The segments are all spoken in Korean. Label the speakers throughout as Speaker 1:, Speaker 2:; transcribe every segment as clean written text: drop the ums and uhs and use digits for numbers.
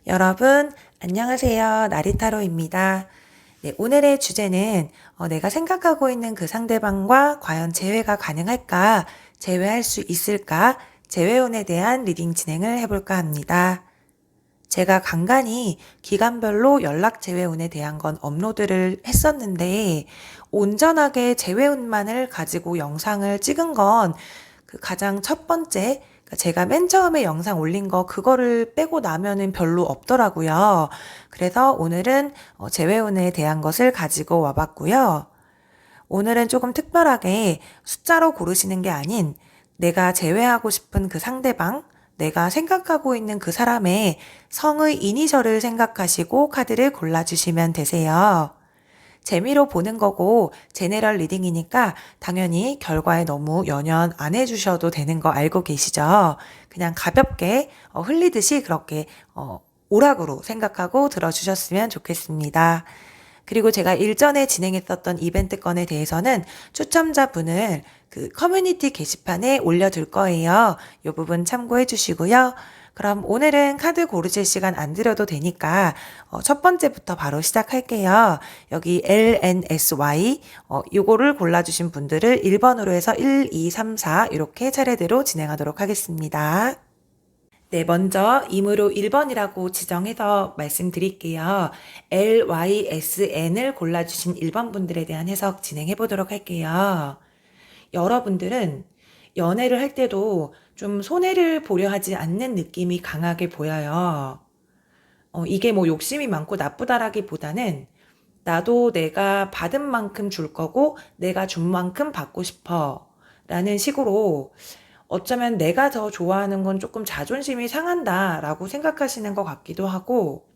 Speaker 1: 여러분, 안녕하세요. 나리타로입니다. 네, 오늘의 주제는 내가 생각하고 있는 그 상대방과 과연 재회가 가능할까, 재회할 수 있을까, 재회운에 대한 리딩 진행을 해볼까 합니다. 제가 간간히 기간별로 연락 재회운에 대한 건 업로드를 했었는데, 온전하게 재회운만을 가지고 영상을 찍은 건 그 가장 첫 번째, 그러니까 제가 맨 처음에 영상 올린 거 그거를 빼고 나면은 별로 없더라고요. 그래서 오늘은 재회운에 대한 것을 가지고 와봤고요. 오늘은 조금 특별하게 숫자로 고르시는 게 아닌 내가 제외하고 싶은 그 상대방, 내가 생각하고 있는 그 사람의 성의 이니셜을 생각하시고 카드를 골라주시면 되세요. 재미로 보는 거고 제네럴 리딩이니까 당연히 결과에 너무 연연 안 해주셔도 되는 거 알고 계시죠? 그냥 가볍게 흘리듯이 그렇게 오락으로 생각하고 들어주셨으면 좋겠습니다. 그리고 제가 일전에 진행했었던 이벤트 건에 대해서는 추첨자분을 그 커뮤니티 게시판에 올려둘 거예요. 이 부분 참고해 주시고요. 그럼 오늘은 카드 고르실 시간 안 들여도 되니까 첫 번째부터 바로 시작할게요. 여기 LNSY 요거를 골라주신 분들을 1번으로 해서 1, 2, 3, 4 이렇게 차례대로 진행하도록 하겠습니다. 네, 먼저 임의로 1번이라고 지정해서 말씀드릴게요. LYSN을 골라주신 1번 분들에 대한 해석 진행해 보도록 할게요. 여러분들은 연애를 할 때도 좀 손해를 보려 하지 않는 느낌이 강하게 보여요. 이게 뭐 욕심이 많고 나쁘다라기보다는 나도 내가 받은 만큼 줄 거고 내가 준 만큼 받고 싶어 라는 식으로 어쩌면 내가 더 좋아하는 건 조금 자존심이 상한다라고 생각하시는 것 같기도 하고,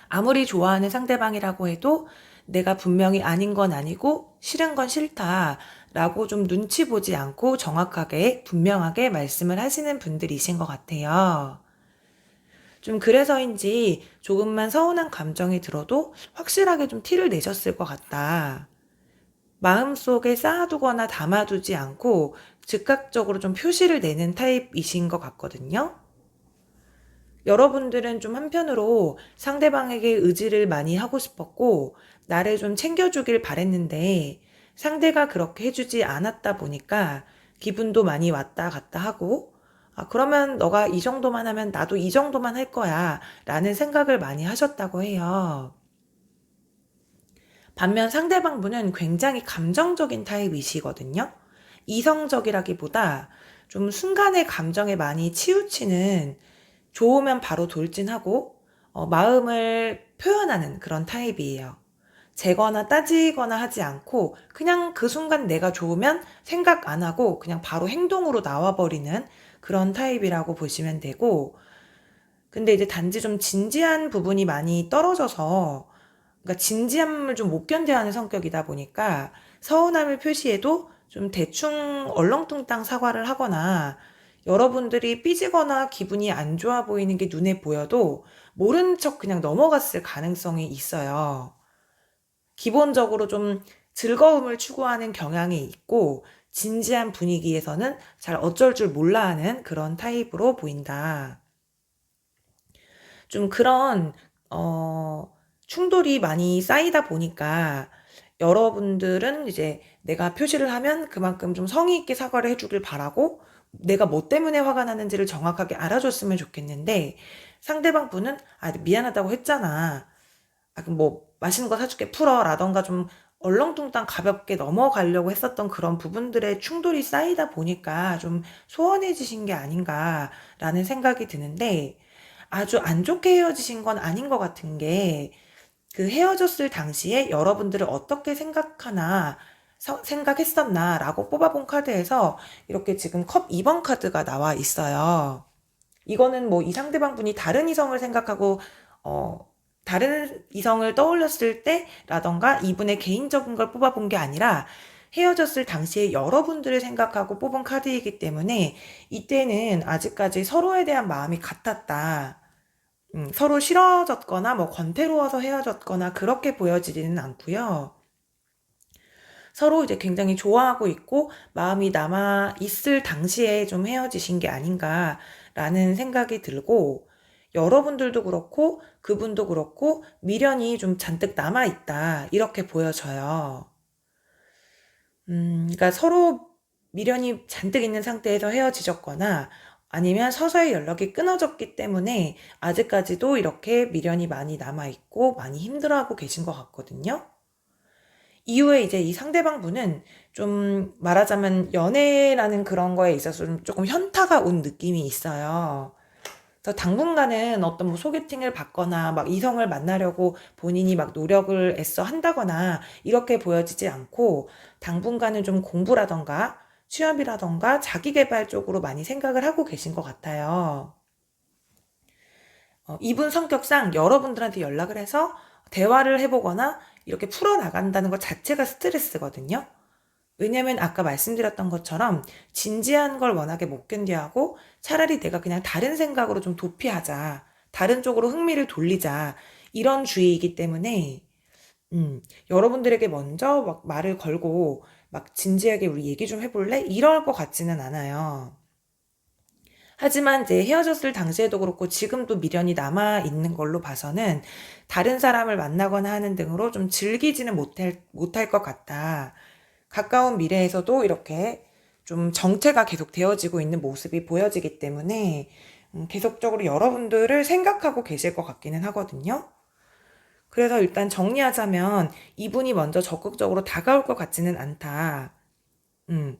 Speaker 1: 아무리 좋아하는 상대방이라고 해도 내가 분명히 아닌 건 아니고 싫은 건 싫다라고 좀 눈치 보지 않고 정확하게 분명하게 말씀을 하시는 분들이신 것 같아요. 좀 그래서인지 조금만 서운한 감정이 들어도 확실하게 좀 티를 내셨을 것 같다. 마음속에 쌓아두거나 담아두지 않고 즉각적으로 좀 표시를 내는 타입이신 것 같거든요. 여러분들은 좀 한편으로 상대방에게 의지를 많이 하고 싶었고 나를 좀 챙겨주길 바랬는데 상대가 그렇게 해주지 않았다 보니까 기분도 많이 왔다 갔다 하고, 그러면 너가 이 정도만 하면 나도 이 정도만 할 거야 라는 생각을 많이 하셨다고 해요. 반면 상대방분은 굉장히 감정적인 타입이시거든요. 이성적이라기보다 좀 순간의 감정에 많이 치우치는, 좋으면 바로 돌진하고 마음을 표현하는 그런 타입이에요. 재거나 따지거나 하지 않고 그냥 그 순간 내가 좋으면 생각 안 하고 그냥 바로 행동으로 나와버리는 그런 타입이라고 보시면 되고, 근데 이제 단지 좀 진지한 부분이 많이 떨어져서, 그러니까 진지함을 좀 못 견뎌하는 성격이다 보니까 서운함을 표시해도 좀 대충 얼렁뚱땅 사과를 하거나, 여러분들이 삐지거나 기분이 안 좋아 보이는 게 눈에 보여도 모른 척 그냥 넘어갔을 가능성이 있어요. 기본적으로 좀 즐거움을 추구하는 경향이 있고 진지한 분위기에서는 잘 어쩔 줄 몰라 하는 그런 타입으로 보인다. 좀 그런 충돌이 많이 쌓이다 보니까 여러분들은 이제 내가 표시를 하면 그만큼 좀 성의 있게 사과를 해주길 바라고 내가 뭐 때문에 화가 나는지를 정확하게 알아줬으면 좋겠는데, 상대방 분은 미안하다고 했잖아. 그럼 뭐 맛있는 거 사줄게 풀어 라던가 좀 얼렁뚱땅 가볍게 넘어가려고 했었던 그런 부분들의 충돌이 쌓이다 보니까 좀 소원해지신 게 아닌가라는 생각이 드는데, 아주 안 좋게 헤어지신 건 아닌 것 같은 게, 그 헤어졌을 당시에 여러분들을 어떻게 생각했었나 라고 뽑아본 카드에서 이렇게 지금 컵 2번 카드가 나와 있어요. 이거는 뭐 이 상대방 분이 다른 이성을 생각하고 다른 이성을 떠올렸을 때라던가 이분의 개인적인 걸 뽑아본 게 아니라 헤어졌을 당시에 여러분들을 생각하고 뽑은 카드이기 때문에 이때는 아직까지 서로에 대한 마음이 같았다. 서로 싫어졌거나 뭐 권태로워서 헤어졌거나 그렇게 보여지지는 않고요. 서로 이제 굉장히 좋아하고 있고 마음이 남아 있을 당시에 좀 헤어지신 게 아닌가라는 생각이 들고, 여러분들도 그렇고 그분도 그렇고 미련이 좀 잔뜩 남아있다. 이렇게 보여져요. 그러니까 서로 미련이 잔뜩 있는 상태에서 헤어지셨거나 아니면 서서히 연락이 끊어졌기 때문에 아직까지도 이렇게 미련이 많이 남아있고 많이 힘들어하고 계신 것 같거든요. 이후에 이제 이 상대방 분은 좀 말하자면 연애라는 그런 거에 있어서 좀 조금 현타가 온 느낌이 있어요. 그래서 당분간은 어떤 뭐 소개팅을 받거나 막 이성을 만나려고 본인이 막 노력을 애써 한다거나 이렇게 보여지지 않고 당분간은 좀 공부라던가 취업이라던가 자기 개발 쪽으로 많이 생각을 하고 계신 것 같아요. 이분 성격상 여러분들한테 연락을 해서 대화를 해보거나 이렇게 풀어나간다는 것 자체가 스트레스거든요. 왜냐면 아까 말씀드렸던 것처럼 진지한 걸 워낙에 못 견뎌하고 차라리 내가 그냥 다른 생각으로 좀 도피하자. 다른 쪽으로 흥미를 돌리자. 이런 주의이기 때문에 여러분들에게 먼저 막 말을 걸고 막 진지하게 우리 얘기 좀 해볼래? 이럴 것 같지는 않아요. 하지만 이제 헤어졌을 당시에도 그렇고 지금도 미련이 남아 있는 걸로 봐서는 다른 사람을 만나거나 하는 등으로 좀 즐기지는 못할 것 같다. 가까운 미래에서도 이렇게 좀 정체가 계속 되어지고 있는 모습이 보여지기 때문에 계속적으로 여러분들을 생각하고 계실 것 같기는 하거든요. 그래서 일단 정리하자면 이분이 먼저 적극적으로 다가올 것 같지는 않다. 음,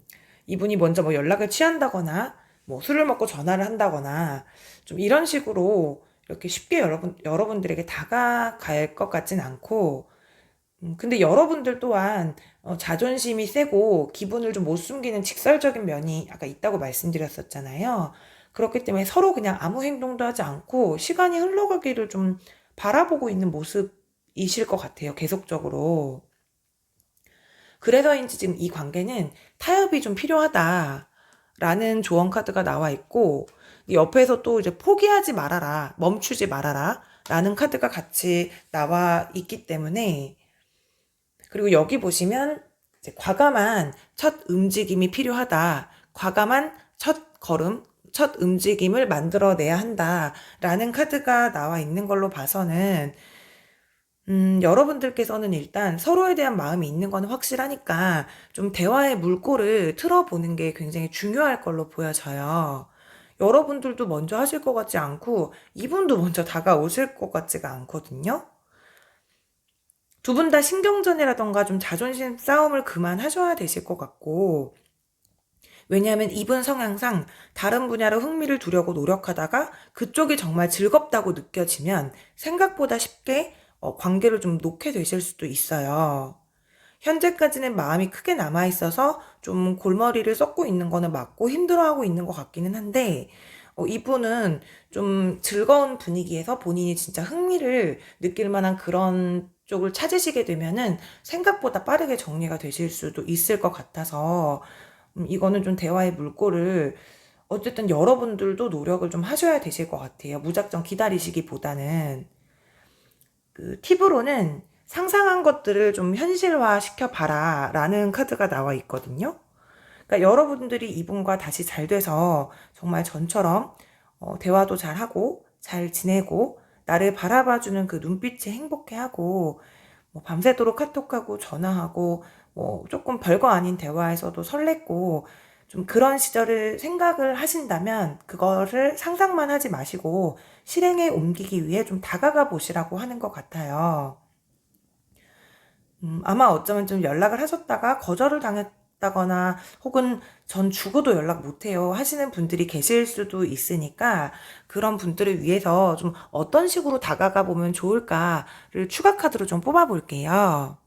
Speaker 1: 이분이 먼저 뭐 연락을 취한다거나 뭐 술을 먹고 전화를 한다거나 좀 이런 식으로 이렇게 쉽게 여러분들에게 다가갈 것 같진 않고 근데 여러분들 또한 자존심이 세고 기분을 좀 못 숨기는 직설적인 면이 아까 있다고 말씀드렸었잖아요. 그렇기 때문에 서로 그냥 아무 행동도 하지 않고 시간이 흘러가기를 좀 바라보고 있는 모습이실 것 같아요. 계속적으로. 그래서인지 지금 이 관계는 타협이 좀 필요하다라는 조언 카드가 나와 있고 옆에서 또 이제 포기하지 말아라, 멈추지 말아라 라는 카드가 같이 나와 있기 때문에 그리고 여기 보시면 이제 과감한 첫 움직임이 필요하다. 과감한 첫 걸음, 첫 움직임을 만들어내야 한다라는 카드가 나와 있는 걸로 봐서는 여러분들께서는 일단 서로에 대한 마음이 있는 건 확실하니까 좀 대화의 물꼬를 틀어보는 게 굉장히 중요할 걸로 보여져요. 여러분들도 먼저 하실 것 같지 않고 이분도 먼저 다가오실 것 같지가 않거든요. 두 분 다 신경전이라던가 좀 자존심 싸움을 그만하셔야 되실 것 같고, 왜냐하면 이분 성향상 다른 분야로 흥미를 두려고 노력하다가 그쪽이 정말 즐겁다고 느껴지면 생각보다 쉽게 관계를 좀 놓게 되실 수도 있어요. 현재까지는 마음이 크게 남아있어서 좀 골머리를 썩고 있는 거는 맞고 힘들어하고 있는 것 같기는 한데, 이분은 좀 즐거운 분위기에서 본인이 진짜 흥미를 느낄 만한 그런 쪽을 찾으시게 되면은 생각보다 빠르게 정리가 되실 수도 있을 것 같아서, 이거는 좀 대화의 물꼬를 어쨌든 여러분들도 노력을 좀 하셔야 되실 것 같아요. 무작정 기다리시기보다는. 그 팁으로는 상상한 것들을 좀 현실화 시켜봐라 라는 카드가 나와 있거든요. 그러니까 여러분들이 이분과 다시 잘 돼서 정말 전처럼 대화도 잘하고 잘 지내고 나를 바라봐주는 그 눈빛이 행복해하고 뭐 밤새도록 카톡하고 전화하고 뭐 조금 별거 아닌 대화에서도 설렜고 좀 그런 시절을 생각을 하신다면 그거를 상상만 하지 마시고 실행에 옮기기 위해 좀 다가가 보시라고 하는 것 같아요. 아마 어쩌면 좀 연락을 하셨다가 거절을 당했다거나 혹은 전 죽어도 연락 못해요 하시는 분들이 계실 수도 있으니까 그런 분들을 위해서 좀 어떤 식으로 다가가 보면 좋을까를 추가 카드로 좀 뽑아 볼게요.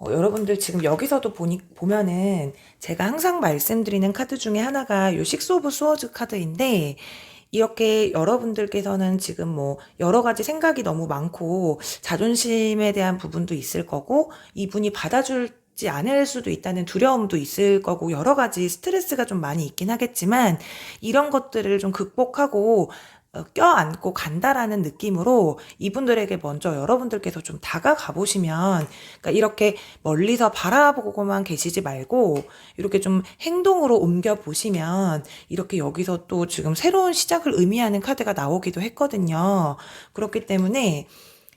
Speaker 1: 여러분들 지금 여기서도 보면은 제가 항상 말씀드리는 카드 중에 하나가 요 식스 오브 스워즈 카드인데 이렇게 여러분들께서는 지금 뭐 여러 가지 생각이 너무 많고 자존심에 대한 부분도 있을 거고 이분이 받아줄지 않을 수도 있다는 두려움도 있을 거고 여러 가지 스트레스가 좀 많이 있긴 하겠지만 이런 것들을 좀 극복하고 껴안고 간다라는 느낌으로 이분들에게 먼저 여러분들께서 좀 다가가 보시면, 그러니까 이렇게 멀리서 바라보고만 계시지 말고 이렇게 좀 행동으로 옮겨 보시면, 이렇게 여기서 또 지금 새로운 시작을 의미하는 카드가 나오기도 했거든요. 그렇기 때문에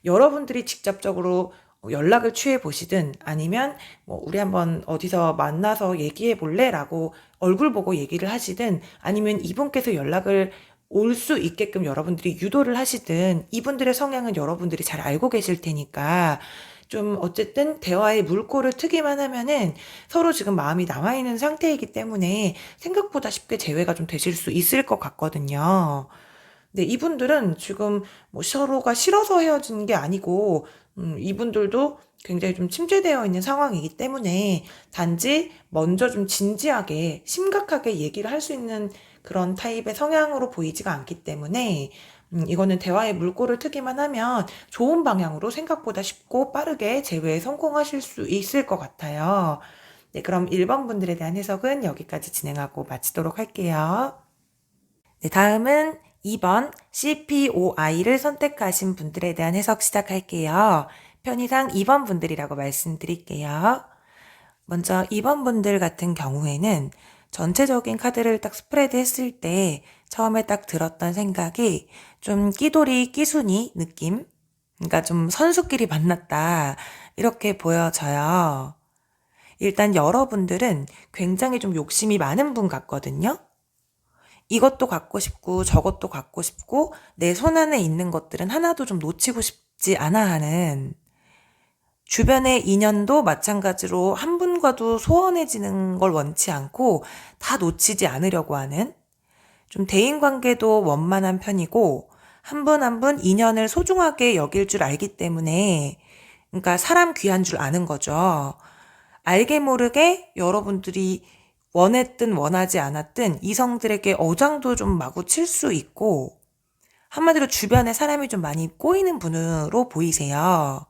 Speaker 1: 여러분들이 직접적으로 연락을 취해 보시든, 아니면 뭐 우리 한번 어디서 만나서 얘기해 볼래라고 얼굴 보고 얘기를 하시든, 아니면 이분께서 연락을 올 수 있게끔 여러분들이 유도를 하시든, 이분들의 성향은 여러분들이 잘 알고 계실 테니까 좀 어쨌든 대화의 물꼬를 트기만 하면은 서로 지금 마음이 남아있는 상태이기 때문에 생각보다 쉽게 재회가 좀 되실 수 있을 것 같거든요. 네, 이분들은 지금 뭐 서로가 싫어서 헤어지는 게 아니고, 이분들도 굉장히 좀 침체되어 있는 상황이기 때문에 단지 먼저 좀 진지하게, 심각하게 얘기를 할 수 있는 그런 타입의 성향으로 보이지가 않기 때문에, 이거는 대화의 물꼬를 트기만 하면 좋은 방향으로 생각보다 쉽고 빠르게 재회에 성공하실 수 있을 것 같아요. 네, 그럼 1번 분들에 대한 해석은 여기까지 진행하고 마치도록 할게요. 네, 다음은 2번 CPOI를 선택하신 분들에 대한 해석 시작할게요. 편의상 2번 분들이라고 말씀드릴게요. 먼저 2번 분들 같은 경우에는 전체적인 카드를 딱 스프레드 했을 때 처음에 딱 들었던 생각이 좀 끼돌이 끼순이 느낌? 그러니까 좀 선수끼리 만났다, 이렇게 보여져요. 일단 여러분들은 굉장히 좀 욕심이 많은 분 같거든요. 이것도 갖고 싶고 저것도 갖고 싶고 내 손 안에 있는 것들은 하나도 좀 놓치고 싶지 않아 하는, 주변의 인연도 마찬가지로 한 분과도 소원해지는 걸 원치 않고 다 놓치지 않으려고 하는, 좀 대인관계도 원만한 편이고 한 분 한 분 인연을 소중하게 여길 줄 알기 때문에, 그러니까 사람 귀한 줄 아는 거죠. 알게 모르게 여러분들이 원했든 원하지 않았든 이성들에게 어장도 좀 마구 칠 수 있고, 한마디로 주변에 사람이 좀 많이 꼬이는 분으로 보이세요.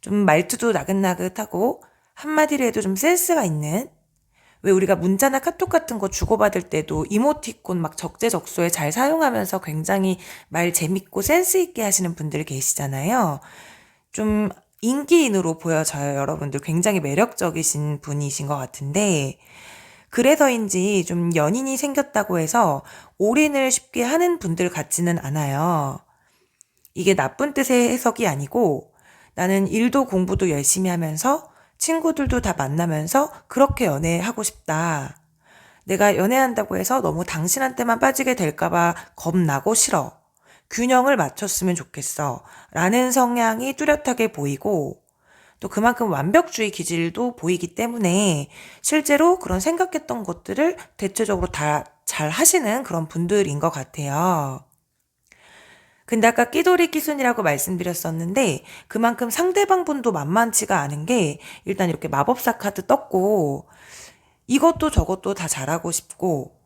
Speaker 1: 좀 말투도 나긋나긋하고 한마디로 해도 좀 센스가 있는, 왜 우리가 문자나 카톡 같은 거 주고받을 때도 이모티콘 막 적재적소에 잘 사용하면서 굉장히 말 재밌고 센스 있게 하시는 분들 계시잖아요. 좀 인기인으로 보여져요. 여러분들 굉장히 매력적이신 분이신 것 같은데, 그래서인지 좀 연인이 생겼다고 해서 올인을 쉽게 하는 분들 같지는 않아요. 이게 나쁜 뜻의 해석이 아니고, 나는 일도 공부도 열심히 하면서 친구들도 다 만나면서 그렇게 연애하고 싶다. 내가 연애한다고 해서 너무 당신한테만 빠지게 될까봐 겁나고 싫어. 균형을 맞췄으면 좋겠어. 라는 성향이 뚜렷하게 보이고, 또 그만큼 완벽주의 기질도 보이기 때문에 실제로 그런 생각했던 것들을 대체적으로 다 잘 하시는 그런 분들인 것 같아요. 근데 아까 끼돌이 끼순이라고 말씀드렸었는데, 그만큼 상대방 분도 만만치가 않은 게, 일단 이렇게 마법사 카드 떴고 이것도 저것도 다 잘하고 싶고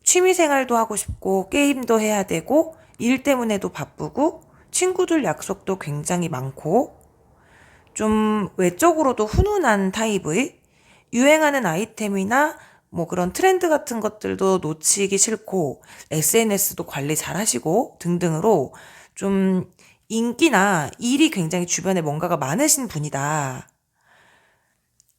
Speaker 1: 취미생활도 하고 싶고 게임도 해야 되고 일 때문에도 바쁘고 친구들 약속도 굉장히 많고, 좀 외적으로도 훈훈한 타입의, 유행하는 아이템이나 뭐 그런 트렌드 같은 것들도 놓치기 싫고 SNS도 관리 잘 하시고 등등으로 좀 인기나 일이 굉장히 주변에 뭔가가 많으신 분이다.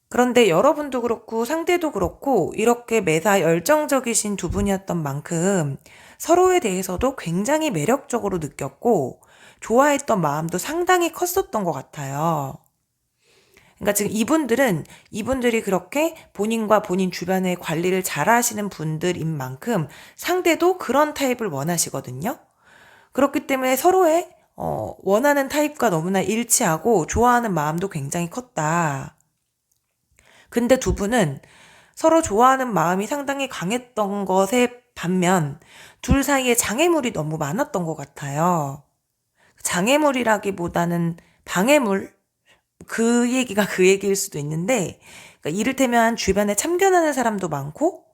Speaker 1: 그런데 여러분도 그렇고 상대도 그렇고 이렇게 매사 열정적이신 두 분이었던 만큼 서로에 대해서도 굉장히 매력적으로 느꼈고 좋아했던 마음도 상당히 컸었던 것 같아요. 그러니까 지금 이분들이 그렇게 본인과 본인 주변의 관리를 잘 하시는 분들인 만큼 상대도 그런 타입을 원하시거든요. 그렇기 때문에 서로의 원하는 타입과 너무나 일치하고 좋아하는 마음도 굉장히 컸다. 근데 두 분은 서로 좋아하는 마음이 상당히 강했던 것에 반면 둘 사이에 장애물이 너무 많았던 것 같아요. 장애물이라기보다는 방해물? 그 얘기가 그 얘기일 수도 있는데, 그러니까 이를테면 주변에 참견하는 사람도 많고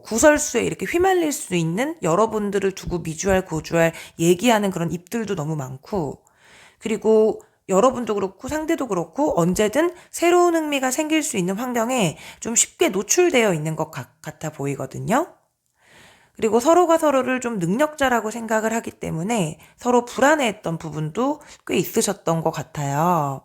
Speaker 1: 구설수에 이렇게 휘말릴 수 있는, 여러분들을 두고 미주알 고주알 얘기하는 그런 입들도 너무 많고, 그리고 여러분도 그렇고 상대도 그렇고 언제든 새로운 흥미가 생길 수 있는 환경에 좀 쉽게 노출되어 있는 것 같아 보이거든요. 그리고 서로가 서로를 좀 능력자라고 생각을 하기 때문에 서로 불안해했던 부분도 꽤 있으셨던 것 같아요.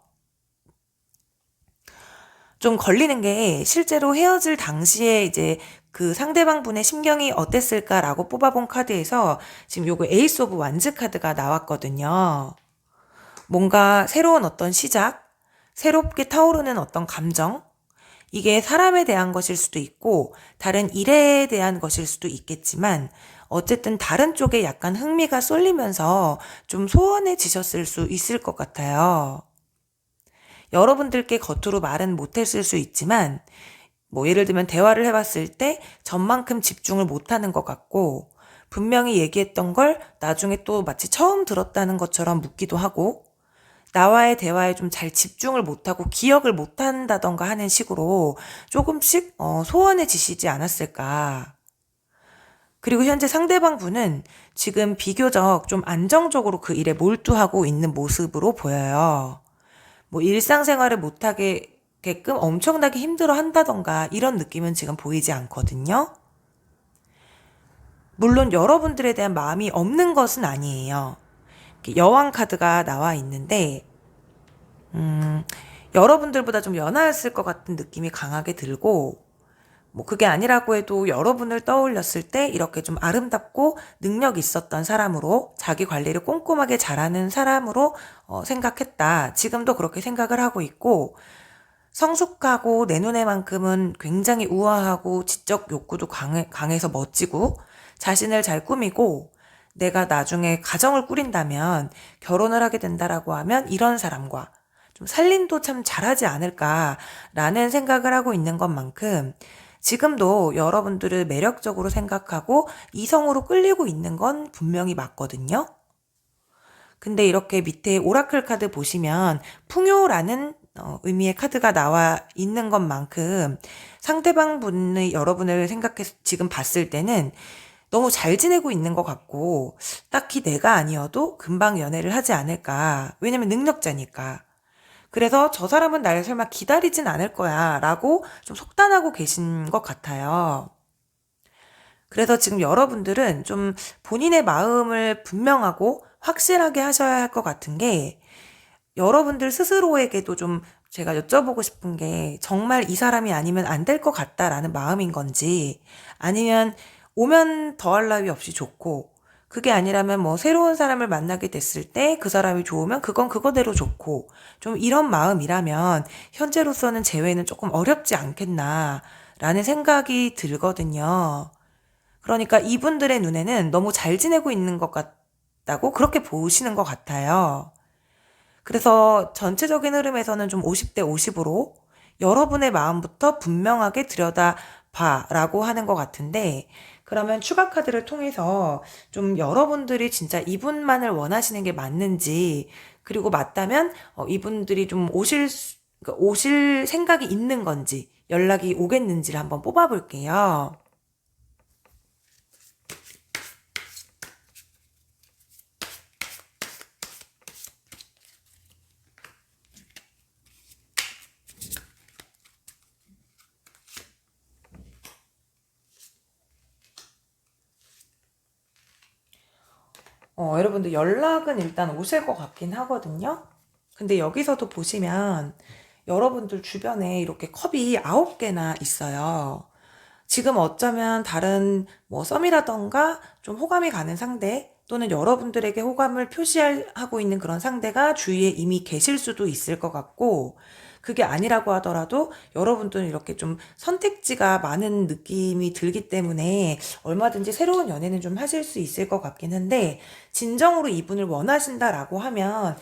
Speaker 1: 좀 걸리는 게 실제로 헤어질 당시에 이제 그 상대방 분의 심경이 어땠을까라고 뽑아본 카드에서 지금 요거 에이스 오브 완즈 카드가 나왔거든요. 뭔가 새로운 어떤 시작, 새롭게 타오르는 어떤 감정, 이게 사람에 대한 것일 수도 있고 다른 일에 대한 것일 수도 있겠지만 어쨌든 다른 쪽에 약간 흥미가 쏠리면서 좀 소원해지셨을 수 있을 것 같아요. 여러분들께 겉으로 말은 못했을 수 있지만 뭐 예를 들면 대화를 해봤을 때 전만큼 집중을 못하는 것 같고 분명히 얘기했던 걸 나중에 또 마치 처음 들었다는 것처럼 묻기도 하고 나와의 대화에 좀 잘 집중을 못하고 기억을 못한다던가 하는 식으로 조금씩 소원해지시지 않았을까. 그리고 현재 상대방 분은 지금 비교적 좀 안정적으로 그 일에 몰두하고 있는 모습으로 보여요. 뭐 일상생활을 못하게끔 엄청나게 힘들어 한다던가 이런 느낌은 지금 보이지 않거든요. 물론 여러분들에 대한 마음이 없는 것은 아니에요. 여왕 카드가 나와 있는데 여러분들보다 좀 연하였을 것 같은 느낌이 강하게 들고 뭐 그게 아니라고 해도 여러분을 떠올렸을 때 이렇게 좀 아름답고 능력 있었던 사람으로 자기 관리를 꼼꼼하게 잘하는 사람으로 생각했다. 지금도 그렇게 생각을 하고 있고 성숙하고 내 눈에만큼은 굉장히 우아하고 지적 욕구도 강해서 멋지고 자신을 잘 꾸미고 내가 나중에 가정을 꾸린다면 결혼을 하게 된다라고 하면 이런 사람과 좀 살림도 참 잘하지 않을까라는 생각을 하고 있는 것만큼 지금도 여러분들을 매력적으로 생각하고 이성으로 끌리고 있는 건 분명히 맞거든요. 근데 이렇게 밑에 오라클 카드 보시면 풍요라는 의미의 카드가 나와 있는 것만큼 상대방 분의 여러분을 생각해서 지금 봤을 때는 너무 잘 지내고 있는 것 같고 딱히 내가 아니어도 금방 연애를 하지 않을까. 왜냐면 능력자니까. 그래서 저 사람은 나를 설마 기다리진 않을 거야 라고 좀 속단하고 계신 것 같아요. 그래서 지금 여러분들은 좀 본인의 마음을 분명하고 확실하게 하셔야 할 것 같은 게 여러분들 스스로에게도 좀 제가 여쭤보고 싶은 게 정말 이 사람이 아니면 안 될 것 같다라는 마음인 건지 아니면 오면 더할 나위 없이 좋고 그게 아니라면 뭐 새로운 사람을 만나게 됐을 때 그 사람이 좋으면 그건 그거대로 좋고 좀 이런 마음이라면 현재로서는 재회는 조금 어렵지 않겠나라는 생각이 들거든요. 그러니까 이분들의 눈에는 너무 잘 지내고 있는 것 같다고 그렇게 보시는 것 같아요. 그래서 전체적인 흐름에서는 좀 50대 50으로 여러분의 마음부터 분명하게 들여다봐라고 하는 것 같은데 그러면 추가 카드를 통해서 좀 여러분들이 진짜 이분만을 원하시는 게 맞는지 그리고 맞다면 이분들이 좀 그러니까 오실 생각이 있는 건지 연락이 오겠는지를 한번 뽑아볼게요. 여러분들 연락은 일단 오실 것 같긴 하거든요. 근데 여기서도 보시면 여러분들 주변에 이렇게 컵이 9개나 있어요. 지금 어쩌면 다른 뭐 썸이라던가 좀 호감이 가는 상대 또는 여러분들에게 호감을 표시하고 있는 그런 상대가 주위에 이미 계실 수도 있을 것 같고 그게 아니라고 하더라도 여러분들은 이렇게 좀 선택지가 많은 느낌이 들기 때문에 얼마든지 새로운 연애는 좀 하실 수 있을 것 같긴 한데 진정으로 이분을 원하신다라고 하면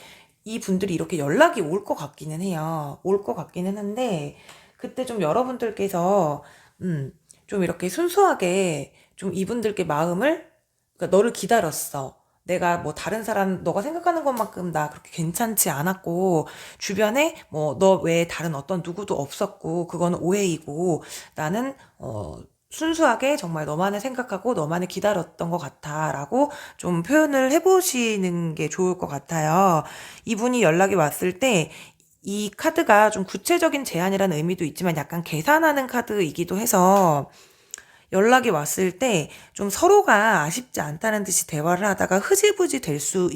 Speaker 1: 이 분들이 이렇게 연락이 올 것 같기는 해요. 올 것 같기는 한데 그때 좀 여러분들께서 좀 이렇게 순수하게 좀 이분들께 마음을 그러니까 너를 기다렸어. 내가 뭐 다른 사람 너가 생각하는 것만큼 나 그렇게 괜찮지 않았고 주변에 뭐 너 외에 다른 어떤 누구도 없었고 그거는 오해이고 나는 순수하게 정말 너만을 생각하고 너만을 기다렸던 것 같아라고 좀 표현을 해보시는 게 좋을 것 같아요. 이분이 연락이 왔을 때 이 카드가 좀 구체적인 제안이라는 의미도 있지만 약간 계산하는 카드이기도 해서 연락이 왔을 때 좀 서로가 아쉽지 않다는 듯이 대화를 하다가 흐지부지 될 수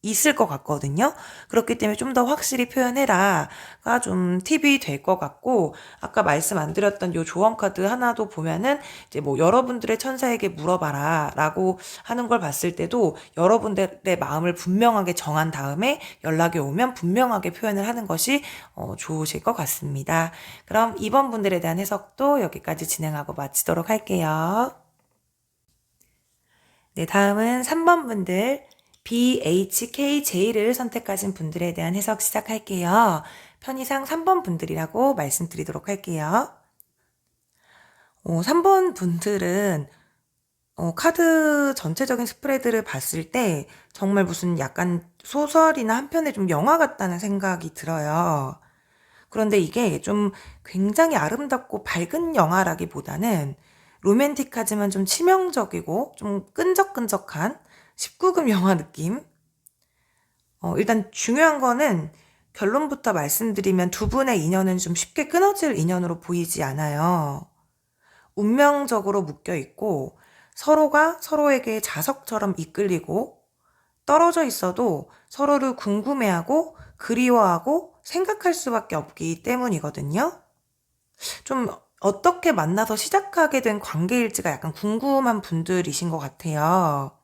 Speaker 1: 있을 것 같거든요. 그렇기 때문에 좀 더 확실히 표현해라가 좀 팁이 될 것 같고, 아까 말씀 안 드렸던 요 조언 카드 하나도 보면은 이제 뭐 여러분들의 천사에게 물어봐라 라고 하는 걸 봤을 때도 여러분들의 마음을 분명하게 정한 다음에 연락이 오면 분명하게 표현을 하는 것이 좋으실 것 같습니다. 그럼 2번 분들에 대한 해석도 여기까지 진행하고 마치도록 할게요. 네, 다음은 3번 분들 BHKJ를 선택하신 분들에 대한 해석 시작할게요. 편의상 3번 분들이라고 말씀드리도록 할게요. 3번 분들은 카드 전체적인 스프레드를 봤을 때 정말 무슨 약간 소설이나 한편의 좀 영화 같다는 생각이 들어요. 그런데 이게 좀 굉장히 아름답고 밝은 영화라기보다는 로맨틱하지만 좀 치명적이고 좀 끈적끈적한 19금 영화 느낌? 일단 중요한 거는 결론부터 말씀드리면 두 분의 인연은 좀 쉽게 끊어질 인연으로 보이지 않아요. 운명적으로 묶여 있고 서로가 서로에게 자석처럼 이끌리고 떨어져 있어도 서로를 궁금해하고 그리워하고 생각할 수밖에 없기 때문이거든요. 좀 어떻게 만나서 시작하게 된 관계일지가 약간 궁금한 분들이신 것 같아요.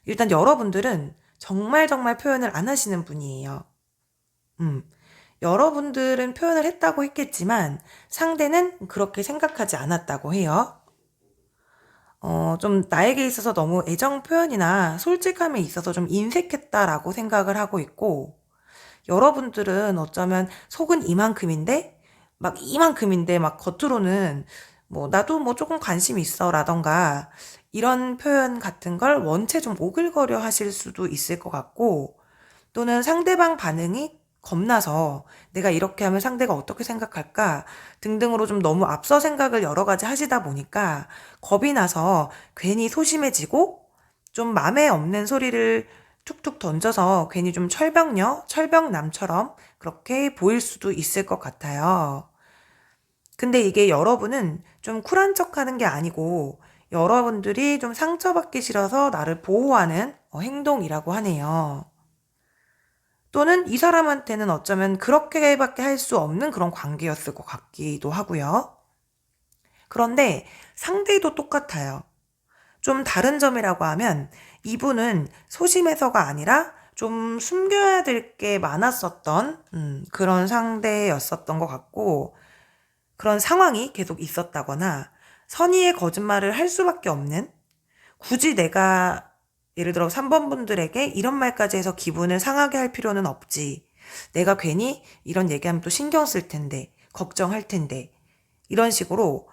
Speaker 1: 일단 여러분들은 정말 정말 표현을 안 하시는 분이에요. 여러분들은 표현을 했다고 했겠지만 상대는 그렇게 생각하지 않았다고 해요. 좀 나에게 있어서 너무 애정 표현이나 솔직함에 있어서 좀 인색했다라고 생각을 하고 있고, 여러분들은 어쩌면 속은 이만큼인데, 막 이만큼인데, 막 겉으로는 뭐, 나도 뭐 조금 관심 있어 라던가, 이런 표현 같은 걸 원체 좀 오글거려 하실 수도 있을 것 같고, 또는 상대방 반응이 겁나서 내가 이렇게 하면 상대가 어떻게 생각할까 등등으로 좀 너무 앞서 생각을 여러 가지 하시다 보니까 겁이 나서 괜히 소심해지고 좀 맘에 없는 소리를 툭툭 던져서 괜히 좀 철벽녀, 철벽남처럼 그렇게 보일 수도 있을 것 같아요. 근데 이게 여러분은 좀 쿨한 척 하는 게 아니고 여러분들이 좀 상처받기 싫어서 나를 보호하는 행동이라고 하네요. 또는 이 사람한테는 어쩌면 그렇게밖에 할 수 없는 그런 관계였을 것 같기도 하고요. 그런데 상대도 똑같아요. 좀 다른 점이라고 하면 이분은 소심해서가 아니라 좀 숨겨야 될 게 많았었던 그런 상대였었던 것 같고, 그런 상황이 계속 있었다거나 선의의 거짓말을 할 수밖에 없는, 굳이 내가 예를 들어 3번 분들에게 이런 말까지 해서 기분을 상하게 할 필요는 없지. 내가 괜히 이런 얘기하면 또 신경 쓸 텐데, 걱정할 텐데. 이런 식으로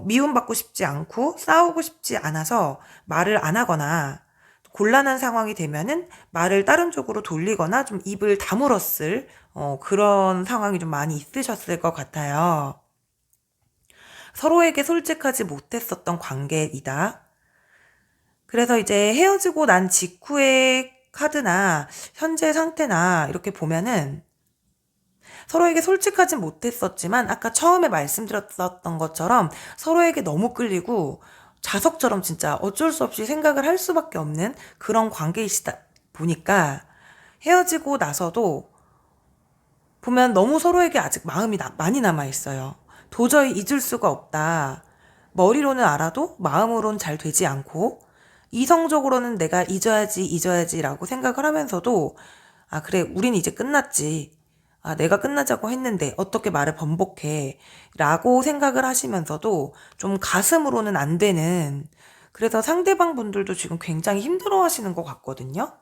Speaker 1: 미움받고 싶지 않고 싸우고 싶지 않아서 말을 안 하거나 곤란한 상황이 되면은 말을 다른 쪽으로 돌리거나 좀 입을 다물었을 그런 상황이 좀 많이 있으셨을 것 같아요. 서로에게 솔직하지 못했었던 관계이다. 그래서 이제 헤어지고 난 직후의 카드나 현재 상태나 이렇게 보면은 서로에게 솔직하진 못했었지만 아까 처음에 말씀드렸었던 것처럼 서로에게 너무 끌리고 자석처럼 진짜 어쩔 수 없이 생각을 할 수밖에 없는 그런 관계이시다 보니까 헤어지고 나서도 보면 너무 서로에게 아직 마음이 많이 남아있어요. 도저히 잊을 수가 없다. 머리로는 알아도 마음으로는 잘 되지 않고 이성적으로는 내가 잊어야지라고 생각을 하면서도 아, 그래, 우린 이제 끝났지. 아, 내가 끝나자고 했는데 어떻게 말을 번복해. 라고 생각을 하시면서도 좀 가슴으로는 안 되는, 그래서 상대방 분들도 지금 굉장히 힘들어 하시는 것 같거든요.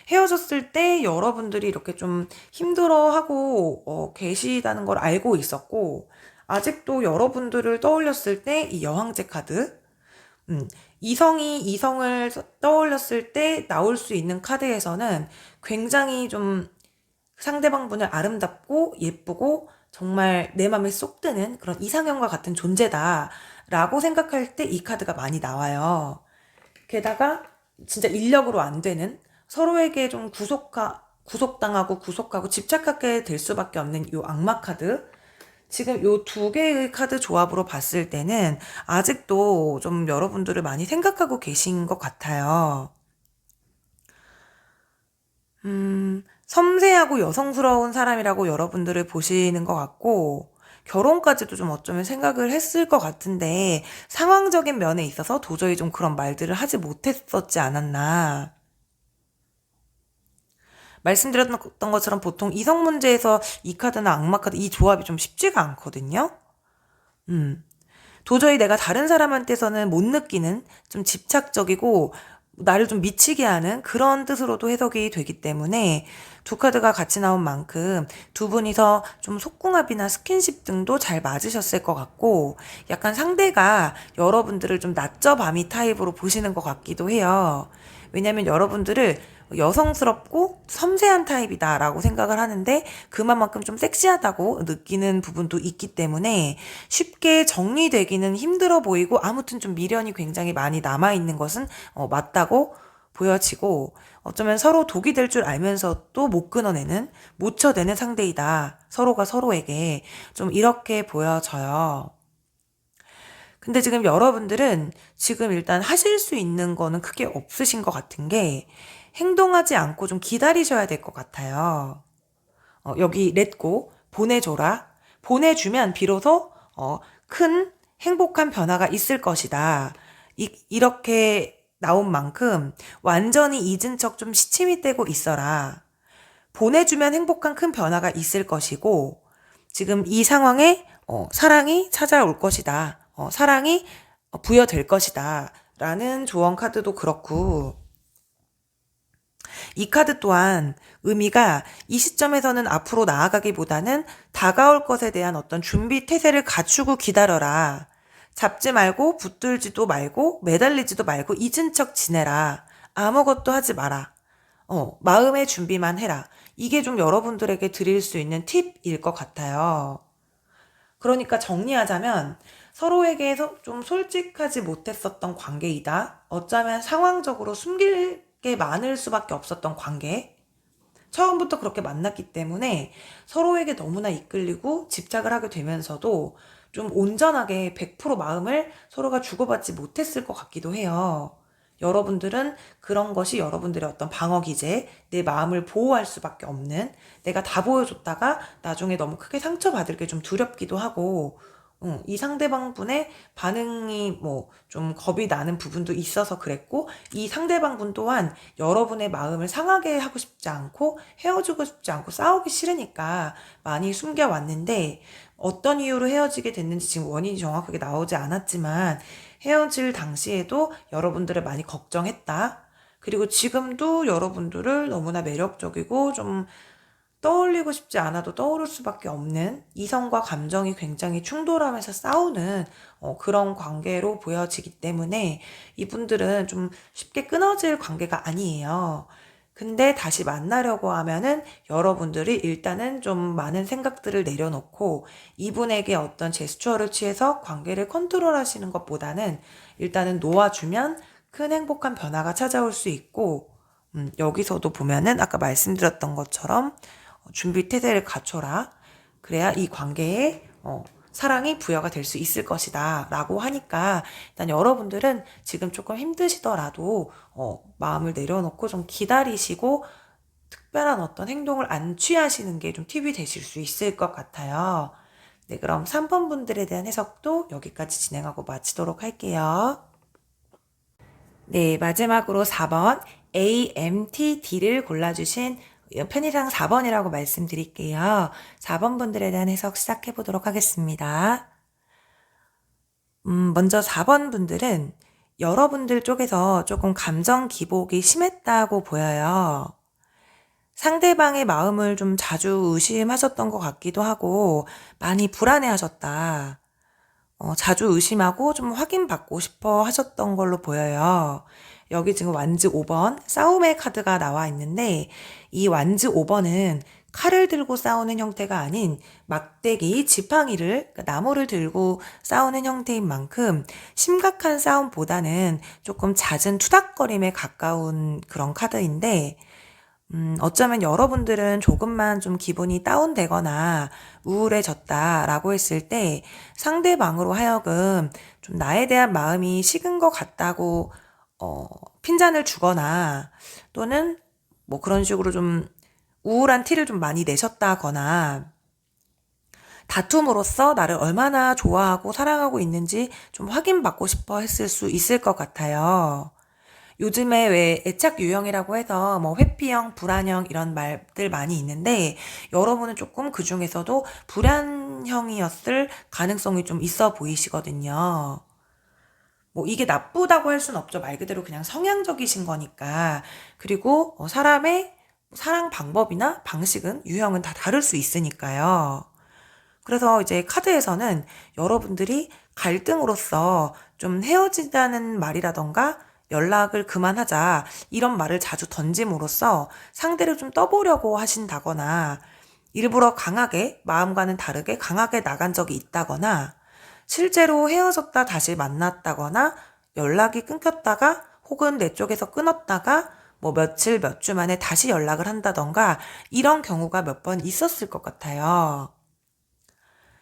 Speaker 1: 헤어졌을 때 여러분들이 이렇게 좀 힘들어하고 계시다는 걸 알고 있었고, 아직도 여러분들을 떠올렸을 때 이 여왕제 카드, 이성이 이성을 떠올렸을 때 나올 수 있는 카드에서는 굉장히 좀 상대방 분을 아름답고 예쁘고 정말 내 맘에 쏙 드는 그런 이상형과 같은 존재다라고 생각할 때 이 카드가 많이 나와요. 게다가 진짜 인력으로 안 되는, 서로에게 좀 구속당하고 구속하고 집착하게 될 수밖에 없는 이 악마 카드. 지금 요 두 개의 카드 조합으로 봤을 때는 아직도 좀 여러분들을 많이 생각하고 계신 것 같아요. 섬세하고 여성스러운 사람이라고 여러분들을 보시는 것 같고, 결혼까지도 좀 어쩌면 생각을 했을 것 같은데, 상황적인 면에 있어서 도저히 좀 그런 말들을 하지 못했었지 않았나. 말씀드렸던 것처럼 보통 이성 문제에서 이 카드나 악마 카드, 이 조합이 좀 쉽지가 않거든요. 음. 도저히 내가 다른 사람한테서는 못 느끼는 좀 집착적이고 나를 좀 미치게 하는 그런 뜻으로도 해석이 되기 때문에 두 카드가 같이 나온 만큼 두 분이서 좀 속궁합이나 스킨십 등도 잘 맞으셨을 것 같고 약간 상대가 여러분들을 좀 낮저 밤이 타입으로 보시는 것 같기도 해요. 왜냐면 여러분들을 여성스럽고 섬세한 타입이다라고 생각을 하는데 그만큼 좀 섹시하다고 느끼는 부분도 있기 때문에 쉽게 정리되기는 힘들어 보이고 아무튼 좀 미련이 굉장히 많이 남아있는 것은 맞다고 보여지고 어쩌면 서로 독이 될 줄 알면서도 못 끊어내는 못 쳐내는 상대이다. 서로가 서로에게 좀 이렇게 보여져요. 근데 지금 여러분들은 지금 일단 하실 수 있는 거는 크게 없으신 것 같은 게 행동하지 않고 좀 기다리셔야 될 것 같아요. 여기 렛고 보내줘라. 보내주면 비로소 큰 행복한 변화가 있을 것이다. 이렇게 나온 만큼 완전히 잊은 척 좀 시침이 떼고 있어라. 보내주면 행복한 큰 변화가 있을 것이고 지금 이 상황에 사랑이 찾아올 것이다. 사랑이 부여될 것이다. 라는 조언 카드도 그렇고 이 카드 또한 의미가 이 시점에서는 앞으로 나아가기보다는 다가올 것에 대한 어떤 준비 태세를 갖추고 기다려라. 잡지 말고 붙들지도 말고 매달리지도 말고 잊은 척 지내라. 아무것도 하지 마라. 마음의 준비만 해라. 이게 좀 여러분들에게 드릴 수 있는 팁일 것 같아요. 그러니까 정리하자면 서로에게 좀 솔직하지 못했었던 관계이다. 어쩌면 상황적으로 숨길 게 많을 수밖에 없었던 관계. 처음부터 그렇게 만났기 때문에 서로에게 너무나 이끌리고 집착을 하게 되면서도 좀 온전하게 100% 마음을 서로가 주고받지 못했을 것 같기도 해요. 여러분들은 그런 것이 여러분들의 어떤 방어 기제, 내 마음을 보호할 수밖에 없는 내가 다 보여줬다가 나중에 너무 크게 상처받을 게 좀 두렵기도 하고 이 상대방 분의 반응이 뭐 좀 겁이 나는 부분도 있어서 그랬고 이 상대방 분 또한 여러분의 마음을 상하게 하고 싶지 않고 헤어지고 싶지 않고 싸우기 싫으니까 많이 숨겨왔는데 어떤 이유로 헤어지게 됐는지 지금 원인이 정확하게 나오지 않았지만 헤어질 당시에도 여러분들을 많이 걱정했다. 그리고 지금도 여러분들을 너무나 매력적이고 좀 떠올리고 싶지 않아도 떠오를 수밖에 없는 이성과 감정이 굉장히 충돌하면서 싸우는 그런 관계로 보여지기 때문에 이분들은 좀 쉽게 끊어질 관계가 아니에요. 근데 다시 만나려고 하면은 여러분들이 일단은 좀 많은 생각들을 내려놓고 이분에게 어떤 제스처를 취해서 관계를 컨트롤 하시는 것보다는 일단은 놓아주면 큰 행복한 변화가 찾아올 수 있고 여기서도 보면은 아까 말씀드렸던 것처럼 준비 태세를 갖춰라. 그래야 이 관계에 사랑이 부여가 될 수 있을 것이다. 라고 하니까 일단 여러분들은 지금 조금 힘드시더라도 마음을 내려놓고 좀 기다리시고 특별한 어떤 행동을 안 취하시는 게 좀 팁이 되실 수 있을 것 같아요. 네, 그럼 3번 분들에 대한 해석도 여기까지 진행하고 마치도록 할게요. 네, 마지막으로 4번 AMTD를 골라주신 편의상 4번이라고 말씀드릴게요. 4번 분들에 대한 해석 시작해 보도록 하겠습니다. 먼저 4번 분들은 여러분들 쪽에서 조금 감정 기복이 심했다고 보여요. 상대방의 마음을 좀 자주 의심하셨던 것 같기도 하고 많이 불안해하셨다. 자주 의심하고 좀 확인받고 싶어 하셨던 걸로 보여요. 여기 지금 완즈 5번 싸움의 카드가 나와 있는데 이 완즈 5번은 칼을 들고 싸우는 형태가 아닌 막대기, 지팡이를, 그러니까 나무를 들고 싸우는 형태인 만큼 심각한 싸움보다는 조금 잦은 투닥거림에 가까운 그런 카드인데 어쩌면 여러분들은 조금만 좀 기분이 다운되거나 우울해졌다라고 했을 때 상대방으로 하여금 좀 나에 대한 마음이 식은 것 같다고, 어, 핀잔을 주거나 또는 뭐 그런 식으로 좀 우울한 티를 좀 많이 내셨다거나 다툼으로써 나를 얼마나 좋아하고 사랑하고 있는지 좀 확인받고 싶어 했을 수 있을 것 같아요. 요즘에 왜 애착 유형이라고 해서 뭐 회피형, 불안형 이런 말들 많이 있는데 여러분은 조금 그 중에서도 불안형이었을 가능성이 좀 있어 보이시거든요. 뭐 이게 나쁘다고 할 순 없죠. 말 그대로 그냥 성향적이신 거니까. 그리고 사람의 사랑 방법이나 방식은 유형은 다 다를 수 있으니까요. 그래서 이제 카드에서는 여러분들이 갈등으로써 좀 헤어지자는 말이라던가 연락을 그만하자 이런 말을 자주 던짐으로써 상대를 좀 떠보려고 하신다거나 일부러 강하게 마음과는 다르게 강하게 나간 적이 있다거나 실제로 헤어졌다 다시 만났다거나 연락이 끊겼다가 혹은 내 쪽에서 끊었다가 뭐 며칠 몇 주 만에 다시 연락을 한다던가 이런 경우가 몇 번 있었을 것 같아요.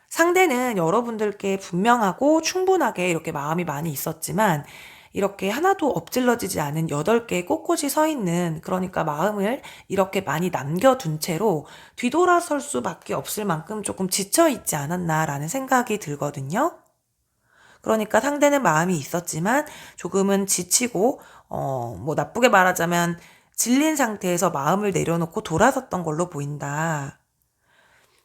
Speaker 1: 상대는 여러분들께 분명하고 충분하게 이렇게 마음이 많이 있었지만 이렇게 하나도 엎질러지지 않은 8개의 꼿꼿이 서 있는, 그러니까 마음을 이렇게 많이 남겨둔 채로 뒤돌아설 수밖에 없을 만큼 조금 지쳐있지 않았나라는 생각이 들거든요. 그러니까 상대는 마음이 있었지만 조금은 지치고 뭐 나쁘게 말하자면 질린 상태에서 마음을 내려놓고 돌아섰던 걸로 보인다.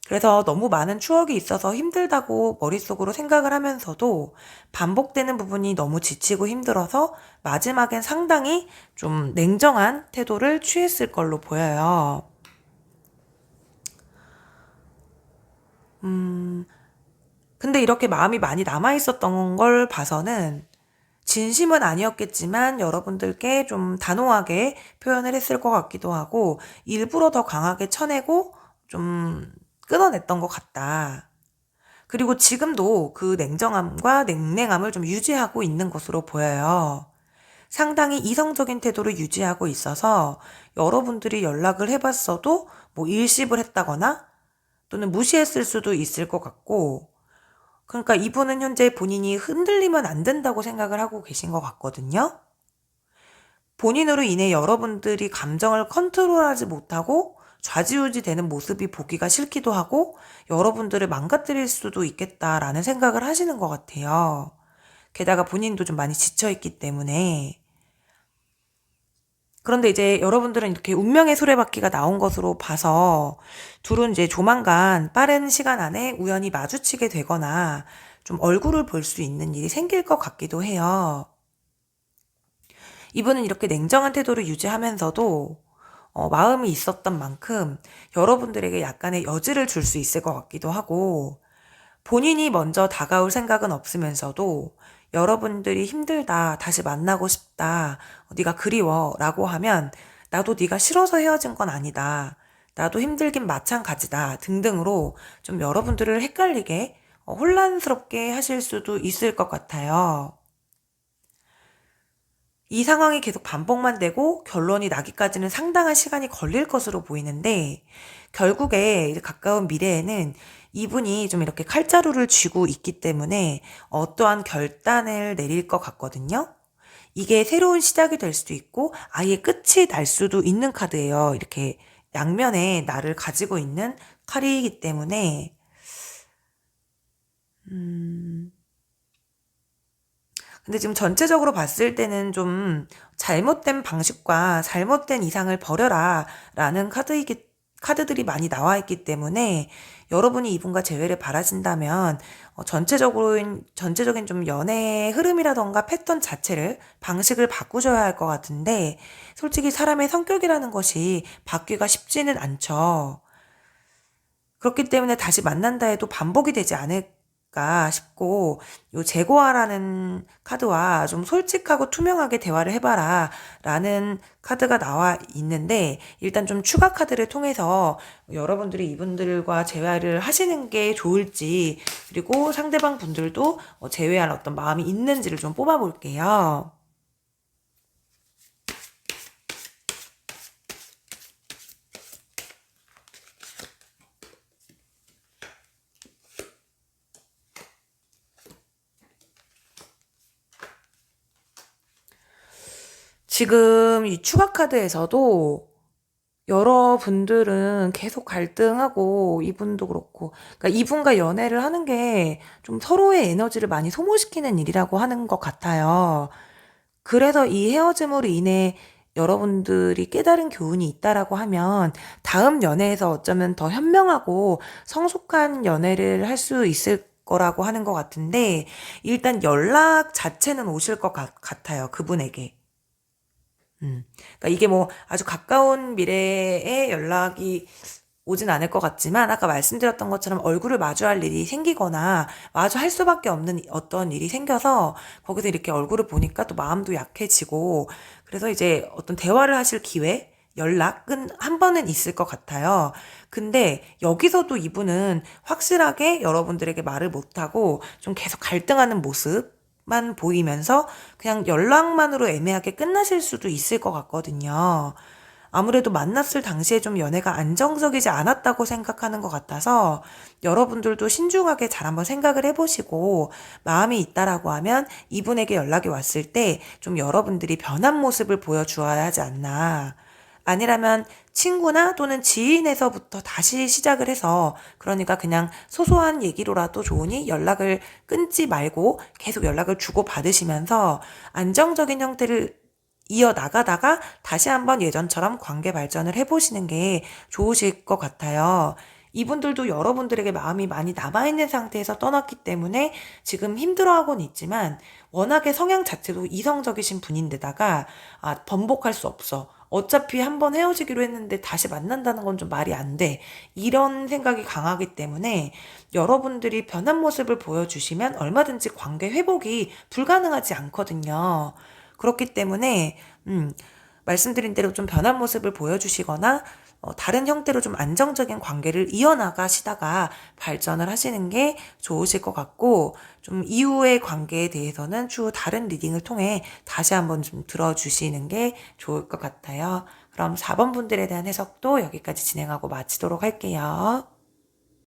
Speaker 1: 그래서 너무 많은 추억이 있어서 힘들다고 머릿속으로 생각을 하면서도 반복되는 부분이 너무 지치고 힘들어서 마지막엔 상당히 좀 냉정한 태도를 취했을 걸로 보여요. 근데 이렇게 마음이 많이 남아있었던 걸 봐서는 진심은 아니었겠지만 여러분들께 좀 단호하게 표현을 했을 것 같기도 하고 일부러 더 강하게 쳐내고 좀 끊어냈던 것 같다. 그리고 지금도 그 냉정함과 냉랭함을 좀 유지하고 있는 것으로 보여요. 상당히 이성적인 태도를 유지하고 있어서 여러분들이 연락을 해봤어도 뭐 일십을 했다거나 또는 무시했을 수도 있을 것 같고, 그러니까 이분은 현재 본인이 흔들리면 안 된다고 생각을 하고 계신 것 같거든요. 본인으로 인해 여러분들이 감정을 컨트롤하지 못하고 좌지우지 되는 모습이 보기가 싫기도 하고 여러분들을 망가뜨릴 수도 있겠다라는 생각을 하시는 것 같아요. 게다가 본인도 좀 많이 지쳐있기 때문에. 그런데 이제 여러분들은 이렇게 운명의 수레바퀴가 나온 것으로 봐서 둘은 이제 조만간 빠른 시간 안에 우연히 마주치게 되거나 좀 얼굴을 볼 수 있는 일이 생길 것 같기도 해요. 이분은 이렇게 냉정한 태도를 유지하면서도 마음이 있었던 만큼 여러분들에게 약간의 여지를 줄 수 있을 것 같기도 하고 본인이 먼저 다가올 생각은 없으면서도 여러분들이 힘들다, 다시 만나고 싶다, 네가 그리워 라고 하면 나도 네가 싫어서 헤어진 건 아니다, 나도 힘들긴 마찬가지다 등등으로 좀 여러분들을 헷갈리게 혼란스럽게 하실 수도 있을 것 같아요. 이 상황이 계속 반복만 되고 결론이 나기까지는 상당한 시간이 걸릴 것으로 보이는데 결국에 이제 가까운 미래에는 이분이 좀 이렇게 칼자루를 쥐고 있기 때문에 어떠한 결단을 내릴 것 같거든요. 이게 새로운 시작이 될 수도 있고 아예 끝이 날 수도 있는 카드예요. 이렇게 양면에 나를 가지고 있는 칼이기 때문에 근데 지금 전체적으로 봤을 때는 좀 잘못된 방식과 잘못된 이상을 버려라 라는 카드들이 많이 나와 있기 때문에 여러분이 이분과 재회를 바라신다면 전체적인 좀 연애의 흐름이라던가 패턴 자체를 방식을 바꾸셔야 할 것 같은데 솔직히 사람의 성격이라는 것이 바뀌기가 쉽지는 않죠. 그렇기 때문에 다시 만난다 해도 반복이 되지 않을까 싶고, 요 재고하라는 카드와 좀 솔직하고 투명하게 대화를 해봐라 라는 카드가 나와 있는데, 일단 좀 추가 카드를 통해서 여러분들이 이분들과 재회를 하시는 게 좋을지, 그리고 상대방 분들도 재회할 어떤 마음이 있는지를 좀 뽑아볼게요. 지금 이 추가 카드에서도 여러분들은 계속 갈등하고 이분도 그렇고 그러니까 이분과 연애를 하는 게 좀 서로의 에너지를 많이 소모시키는 일이라고 하는 것 같아요. 그래서 이 헤어짐으로 인해 여러분들이 깨달은 교훈이 있다라고 하면 다음 연애에서 어쩌면 더 현명하고 성숙한 연애를 할 수 있을 거라고 하는 것 같은데 일단 연락 자체는 오실 것 같아요. 그분에게. 그러니까 이게 뭐 아주 가까운 미래에 연락이 오진 않을 것 같지만 아까 말씀드렸던 것처럼 얼굴을 마주할 일이 생기거나 마주할 수밖에 없는 어떤 일이 생겨서 거기서 이렇게 얼굴을 보니까 또 마음도 약해지고 그래서 이제 어떤 대화를 하실 기회, 연락은 한 번은 있을 것 같아요. 근데 여기서도 이분은 확실하게 여러분들에게 말을 못하고 좀 계속 갈등하는 모습만 보이면서 그냥 연락만으로 애매하게 끝나실 수도 있을 것 같거든요. 아무래도 만났을 당시에 좀 연애가 안정적이지 않았다고 생각하는 것 같아서 여러분들도 신중하게 잘 한번 생각을 해보시고 마음이 있다라고 하면 이분에게 연락이 왔을 때 좀 여러분들이 변한 모습을 보여주어야 하지 않나. 아니라면 친구나 또는 지인에서부터 다시 시작을 해서 그러니까 그냥 소소한 얘기로라도 좋으니 연락을 끊지 말고 계속 연락을 주고받으시면서 안정적인 형태를 이어나가다가 다시 한번 예전처럼 관계 발전을 해보시는 게 좋으실 것 같아요. 이분들도 여러분들에게 마음이 많이 남아있는 상태에서 떠났기 때문에 지금 힘들어하고는 있지만 워낙에 성향 자체도 이성적이신 분인데다가 번복할 수 없어. 어차피 한번 헤어지기로 했는데 다시 만난다는 건 좀 말이 안 돼. 이런 생각이 강하기 때문에 여러분들이 변한 모습을 보여주시면 얼마든지 관계 회복이 불가능하지 않거든요. 그렇기 때문에 말씀드린 대로 좀 변한 모습을 보여주시거나 다른 형태로 좀 안정적인 관계를 이어나가시다가 발전을 하시는 게 좋으실 것 같고 좀 이후의 관계에 대해서는 추후 다른 리딩을 통해 다시 한번 좀 들어주시는 게 좋을 것 같아요. 그럼 4번 분들에 대한 해석도 여기까지 진행하고 마치도록 할게요.